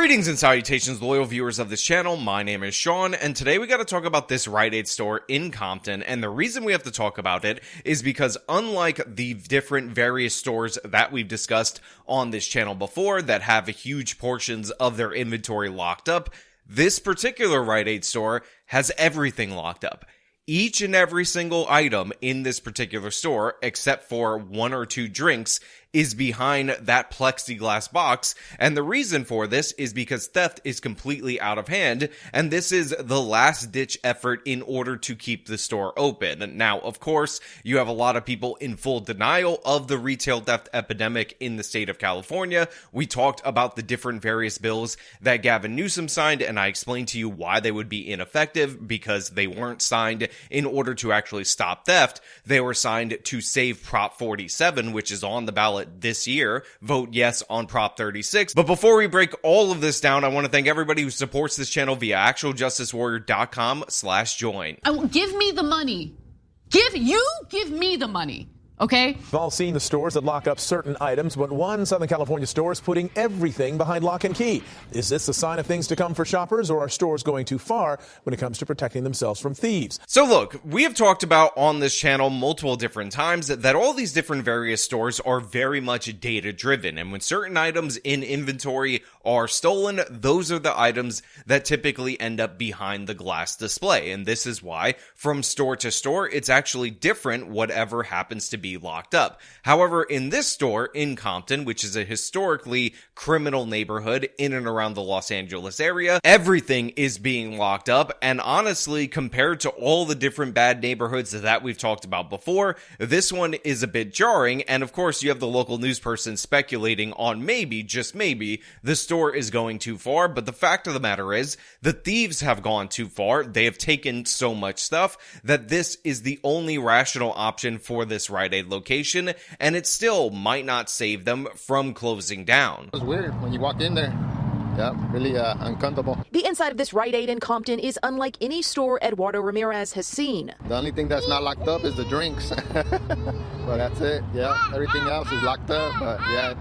Greetings and salutations, loyal viewers of this channel. My name is Sean, and today we got to talk about this Rite Aid store in Compton. And the reason we have to talk about it is because unlike the different various stores that we've discussed on this channel before that have huge portions of their inventory locked up, this particular Rite Aid store has everything locked up. Each and every single item in this particular store, except for one or two drinks, is behind that plexiglass box, and the reason for this is because theft is completely out of hand, and this is the last-ditch effort in order to keep the store open. Now, of course, you have a lot of people in full denial of the retail theft epidemic in the state of California. We talked about the different various bills that Gavin Newsom signed, and I explained to you why they would be ineffective, because they weren't signed in order to actually stop theft. They were signed to save Prop 47, which is on the ballot this year. Vote yes on Prop 36. But before we break all of this down, I want to thank everybody who supports this channel via actualjusticewarrior.com/join. Give me the money. Give me the money. Okay? We've all seen the stores that lock up certain items, but one Southern California store is putting everything behind lock and key. Is this a sign of things to come for shoppers, or are stores going too far when it comes to protecting themselves from thieves? So look, we have talked about on this channel multiple different times that all these different various stores are very much data driven, and when certain items in inventory are stolen, those are the items that typically end up behind the glass display. And this is why from store to store, it's actually different whatever happens to be locked up. However, in this store in Compton, which is a historically criminal neighborhood in and around the Los Angeles area, everything is being locked up. And honestly, compared to all the different bad neighborhoods that we've talked about before, this one is a bit jarring. And of course, you have the local news person speculating on maybe, just maybe, the store is going too far. But the fact of the matter is, the thieves have gone too far. They have taken so much stuff that this is the only rational option for this Rite Aid location, and it still might not save them from closing down. It was weird when you walk in there. Yeah, really uncomfortable. The inside of this Rite Aid in Compton is unlike any store Eduardo Ramirez has seen. The only thing that's not locked up is the drinks. But that's it. Yeah, everything else is locked up. But yeah,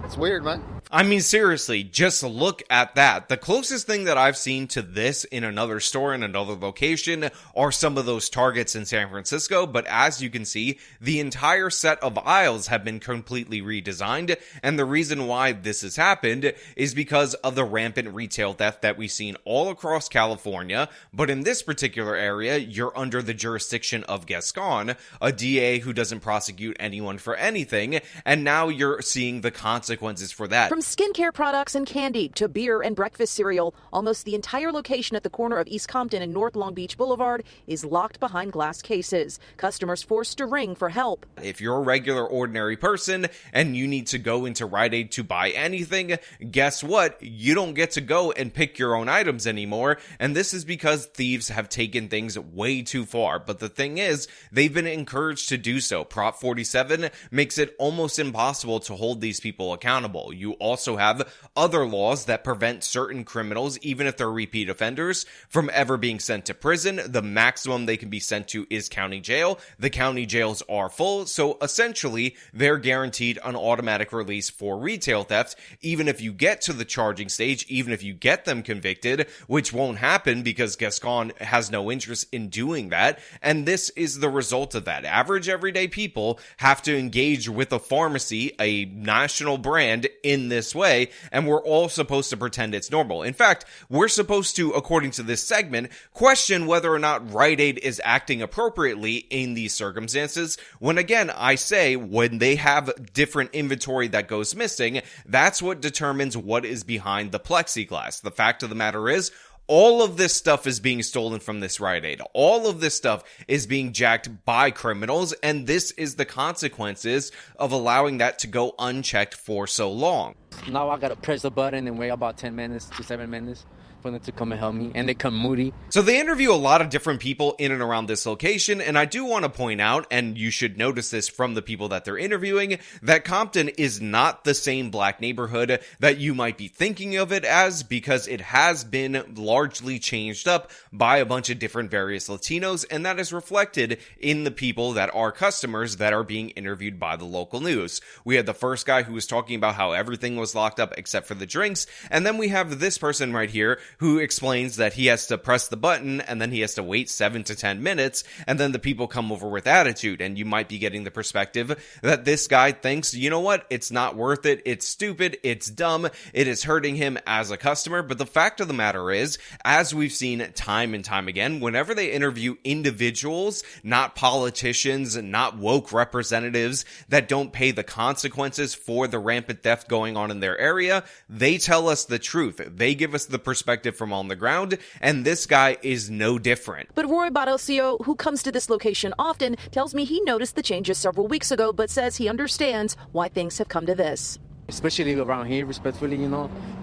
it's weird, man. I mean, seriously, just look at that. The closest thing that I've seen to this in another store in another location are some of those Targets in San Francisco, but as you can see, the entire set of aisles have been completely redesigned, and the reason why this has happened is because of the rampant retail theft that we've seen all across California. But in this particular area, you're under the jurisdiction of Gascon, a DA who doesn't prosecute anyone for anything, and now you're seeing the consequences for that. From skincare products and candy to beer and breakfast cereal, almost the entire location at the corner of East Compton and North Long Beach Boulevard is locked behind glass cases. Customers forced to ring for help. If you're a regular, ordinary person and you need to go into Rite Aid to buy anything, guess what? You don't get to go and pick your own items anymore, and this is because thieves have taken things way too far. But the thing is, they've been encouraged to do so. Prop 47 makes it almost impossible to hold these people accountable. You also have other laws that prevent certain criminals, even if they're repeat offenders, from ever being sent to prison. The maximum they can be sent to is county jail. The county jails are full, so essentially they're guaranteed an automatic release for retail theft, even if you get to the charging stage, even if you get them convicted, which won't happen because Gascon has no interest in doing that. And this is the result of that. Average everyday people have to engage with a pharmacy, a national brand, in this way, and we're all supposed to pretend it's normal. In fact, we're supposed to, according to this segment, question whether or not Rite Aid is acting appropriately in these circumstances, when again, I say, when they have different inventory that goes missing, that's what determines what is behind the plexiglass. The fact of the matter is, all of this stuff is being stolen from this Rite Aid. All of this stuff is being jacked by criminals, and this is the consequences of allowing that to go unchecked for so long. Now I gotta press the button and wait about 10 minutes to 7 minutes for them to come and help me, and they come moody. So they interview a lot of different people in and around this location, and I do want to point out, and you should notice this from the people that they're interviewing, that Compton is not the same black neighborhood that you might be thinking of it as, because it has been largely changed up by a bunch of different various Latinos, and that is reflected in the people that are customers that are being interviewed by the local news. We had the first guy who was talking about how everything was was locked up except for the drinks. And then we have this person right here who explains that he has to press the button and then he has to wait 7 to 10 minutes, and then the people come over with attitude. And you might be getting the perspective that this guy thinks, you know what, it's not worth it, it's stupid, it's dumb, it is hurting him as a customer. But the fact of the matter is, as we've seen time and time again, whenever they interview individuals, not politicians, not woke representatives that don't pay the consequences for the rampant theft going on in their area, they tell us the truth. They give us the perspective from on the ground, and this guy is no different. But Roy Battlecio, who comes to this location often, tells me he noticed the changes several weeks ago, but says he understands why things have come to this. Especially around here, respectfully,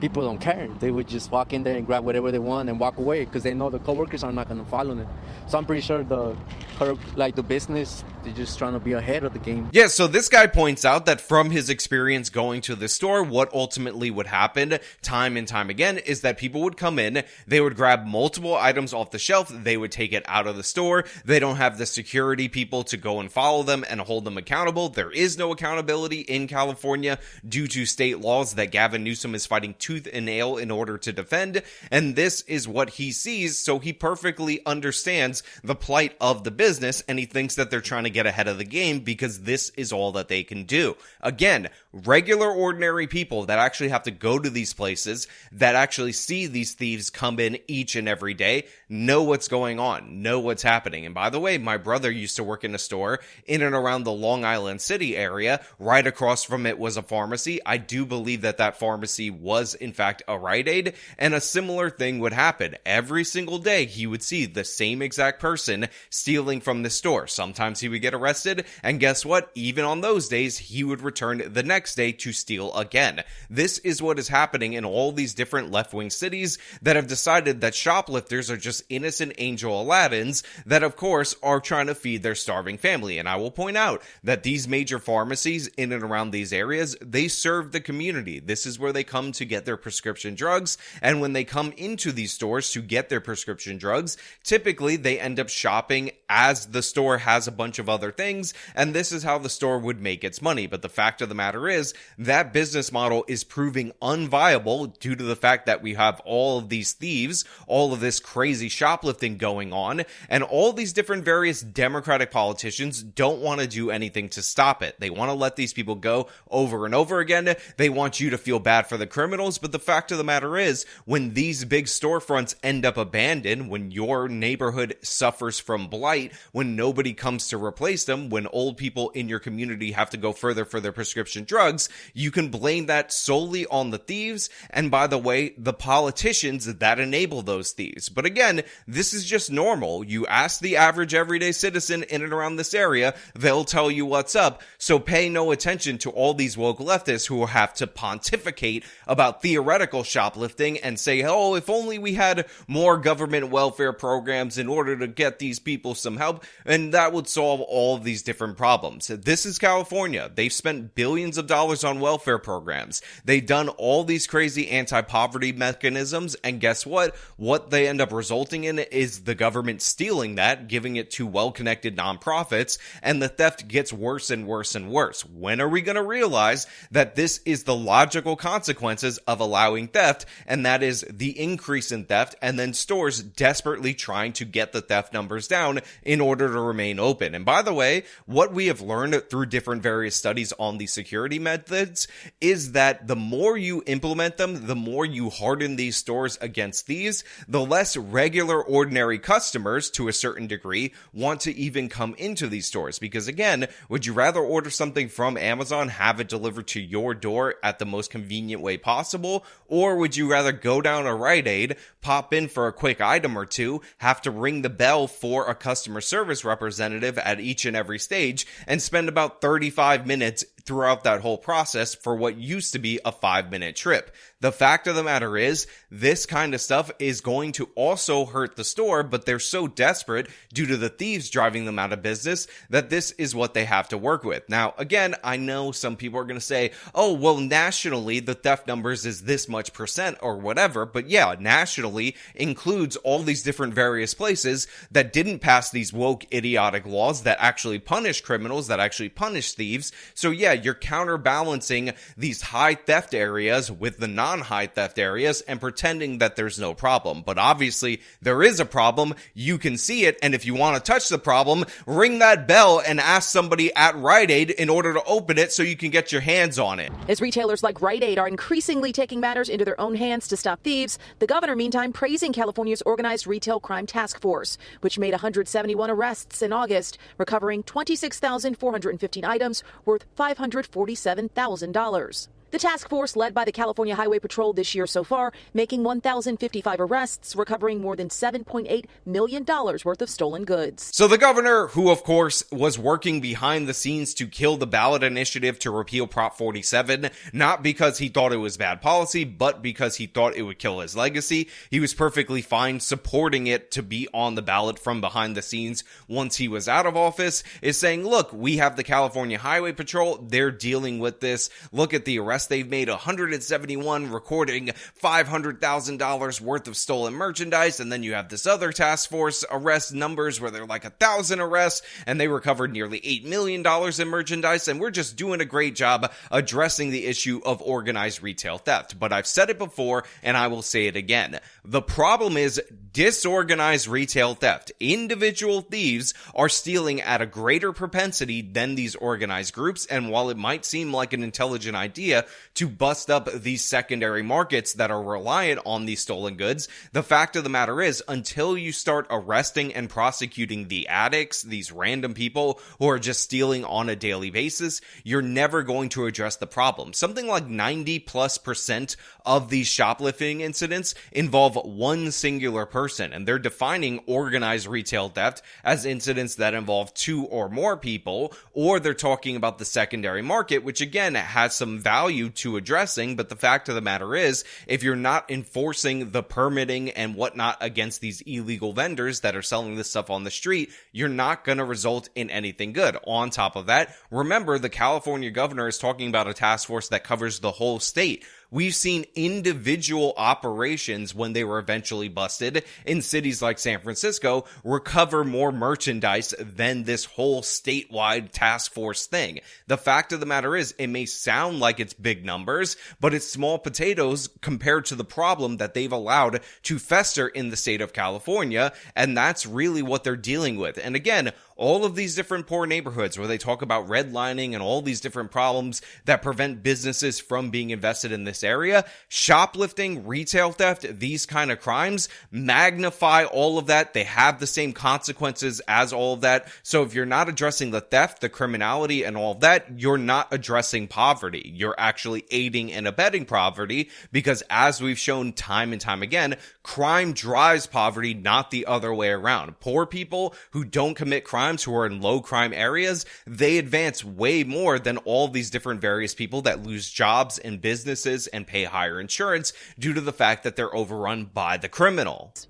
people don't care. They would just walk in there and grab whatever they want and walk away because they know the coworkers are not going to follow them. So I'm pretty sure the business, they're just trying to be ahead of the game. Yeah, so this guy points out that from his experience going to the store, what ultimately would happen time and time again is that people would come in, they would grab multiple items off the shelf, they would take it out of the store, they don't have the security people to go and follow them and hold them accountable. There is no accountability in California due to state laws that Gavin Newsom is fighting tooth and nail in order to defend, and this is what he sees, so he perfectly understands the plight of the business, and he thinks that they're trying to get ahead of the game because this is all that they can do. Again, regular ordinary people that actually have to go to these places, that actually see these thieves come in each and every day, know what's going on, know what's happening. And by the way, my brother used to work in a store in and around the Long Island City area. Right across from it was a pharmacy. I do believe that that pharmacy was in fact a Rite Aid, and a similar thing would happen. Every single day he would see the same exact person stealing from the store. Sometimes he would get arrested, and guess what? Even on those days, he would return the next day to steal again. This is what is happening in all these different left-wing cities that have decided that shoplifters are just innocent angel Aladdins that, of course, are trying to feed their starving family. And I will point out that these major pharmacies in and around these areas, they serve the community. This is where they come to get their prescription drugs, and when they come into these stores to get their prescription drugs, typically they end up shopping as the store has a bunch of other things, and this is how the store would make its money. But the fact of the matter is, that business model is proving unviable due to the fact that we have all of these thieves, all of this crazy shoplifting going on, and all these different various Democratic politicians don't want to do anything to stop it. They want to let these people go over and over again. They want you to feel bad for the criminals, but the fact of the matter is, when these big storefronts end up abandoned, when your neighborhood suffers from blight, when nobody comes to replace them, when old people in your community have to go further for their prescription drugs, you can blame that solely on the thieves, and by the way, the politicians that enable those thieves. But again, this is just normal. You ask the average everyday citizen in and around this area, they'll tell you what's up, so pay no attention to all these woke leftists who have to pontificate about theoretical shoplifting and say, oh, if only we had more government welfare programs in order to get these people some help, and that would solve all of these different problems. This is California. They've spent billions of dollars on welfare programs. They've done all these crazy anti-poverty mechanisms, and guess what? What they end up resulting in is the government stealing that, giving it to well-connected nonprofits, and the theft gets worse and worse and worse. When are we going to realize that this is the logical consequences of allowing theft, and that is the increase in theft, and then stores desperately trying to get the theft numbers down in order to remain open? And by the way, what we have learned through different various studies on these security methods is that the more you implement them, the more you harden these stores against these, the less regular ordinary customers, to a certain degree, want to even come into these stores. Because again, would you rather order something from Amazon, have it delivered to your door at the most convenient way possible, or would you rather go down a Rite Aid, pop in for a quick item or two, have to ring the bell for a customer service representative at each and every stage, and spend about 35 minutes throughout that whole process for what used to be a 5-minute trip? The fact of the matter is, this kind of stuff is going to also hurt the store, but they're so desperate due to the thieves driving them out of business that this is what they have to work with. Now, again, I know some people are going to say, oh, well, nationally, the theft numbers is this much percent or whatever, but yeah, nationally includes all these different various places that didn't pass these woke, idiotic laws that actually punish criminals, that actually punish thieves. So yeah, you're counterbalancing these high theft areas with the non-high theft areas and pretending that there's no problem. But obviously, there is a problem. You can see it, and if you want to touch the problem, ring that bell and ask somebody at Rite Aid in order to open it so you can get your hands on it. As retailers like Rite Aid are increasingly taking matters into their own hands to stop thieves, the governor, meantime, praising California's Organized Retail Crime Task Force, which made 171 arrests in August, recovering 26,415 items worth $547,000. The task force, led by the California Highway Patrol this year so far, making 1,055 arrests, recovering more than $7.8 million worth of stolen goods. So the governor, who of course was working behind the scenes to kill the ballot initiative to repeal Prop 47, not because he thought it was bad policy, but because he thought it would kill his legacy, he was perfectly fine supporting it to be on the ballot from behind the scenes once he was out of office, is saying, look, we have the California Highway Patrol, they're dealing with this, look at the arrests they've made, 171, recording $500,000 worth of stolen merchandise, and then you have this other task force arrest numbers where they're like 1,000 arrests, and they recovered nearly $8 million in merchandise, and we're just doing a great job addressing the issue of organized retail theft. But I've said it before, and I will say it again. The problem is disorganized retail theft. Individual thieves are stealing at a greater propensity than these organized groups, and while it might seem like an intelligent idea to bust up these secondary markets that are reliant on these stolen goods, the fact of the matter is, until you start arresting and prosecuting the addicts, these random people who are just stealing on a daily basis, you're never going to address the problem. Something like 90+% of these shoplifting incidents involve one singular person, and they're defining organized retail theft as incidents that involve two or more people, or they're talking about the secondary market, which again has some value to addressing, but the fact of the matter is, if you're not enforcing the permitting and whatnot against these illegal vendors that are selling this stuff on the street, you're not going to result in anything good. On top of that, remember, the California governor is talking about a task force that covers the whole state. We've seen individual operations, when they were eventually busted in cities like San Francisco, recover more merchandise than this whole statewide task force thing. The fact of the matter is, it may sound like it's big numbers, but it's small potatoes compared to the problem that they've allowed to fester in the state of California, and that's really what they're dealing with. And again, all of these different poor neighborhoods where they talk about redlining and all these different problems that prevent businesses from being invested in this area, shoplifting, retail theft, these kind of crimes magnify all of that. They have the same consequences as all of that. So if you're not addressing the theft, the criminality, and all of that, you're not addressing poverty. You're actually aiding and abetting poverty, because as we've shown time and time again, crime drives poverty, not the other way around. Poor people who don't commit crimes, who are in low crime areas, they advance way more than all these different various people that lose jobs and businesses and pay higher insurance due to the fact that they're overrun by the criminals.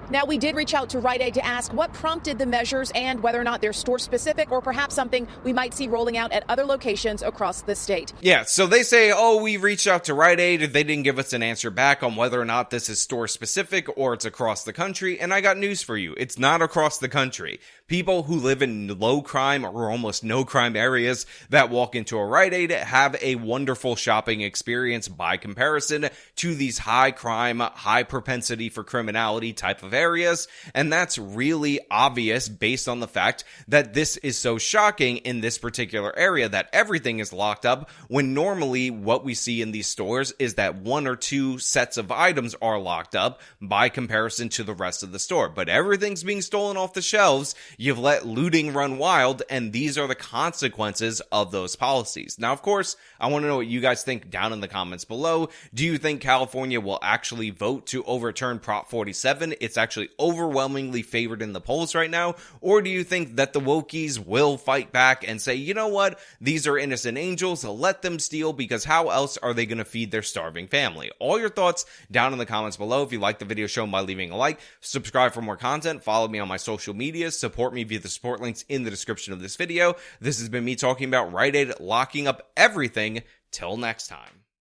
Now, we did reach out to Rite Aid to ask what prompted the measures and whether or not they're store-specific or perhaps something we might see rolling out at other locations across the state. Yeah, so they say, oh, we reached out to Rite Aid. They didn't give us an answer back on whether or not this is store-specific or it's across the country, and I got news for you. It's not across the country. People who live in low crime or almost no crime areas that walk into a Rite Aid have a wonderful shopping experience by comparison to these high crime, high propensity for criminality type of areas, and that's really obvious based on the fact that this is so shocking in this particular area that everything is locked up, when normally what we see in these stores is that one or two sets of items are locked up by comparison to the rest of the store. But everything's being stolen off the shelves. You've let looting run wild, and these are the consequences of those policies. Now, of course, I want to know what you guys think down in the comments below. Do you think California will actually vote to overturn Prop 47? It's actually actually overwhelmingly favored in the polls right now? Or do you think that the wokies will fight back and say, you know what, these are innocent angels, let them steal, because how else are they going to feed their starving family? All your thoughts down in the comments below. If you like the video, show them by leaving a like, subscribe for more content, follow me on my social media, support me via the support links in the description of this video. This has been me talking about Rite Aid locking up everything. Till next time.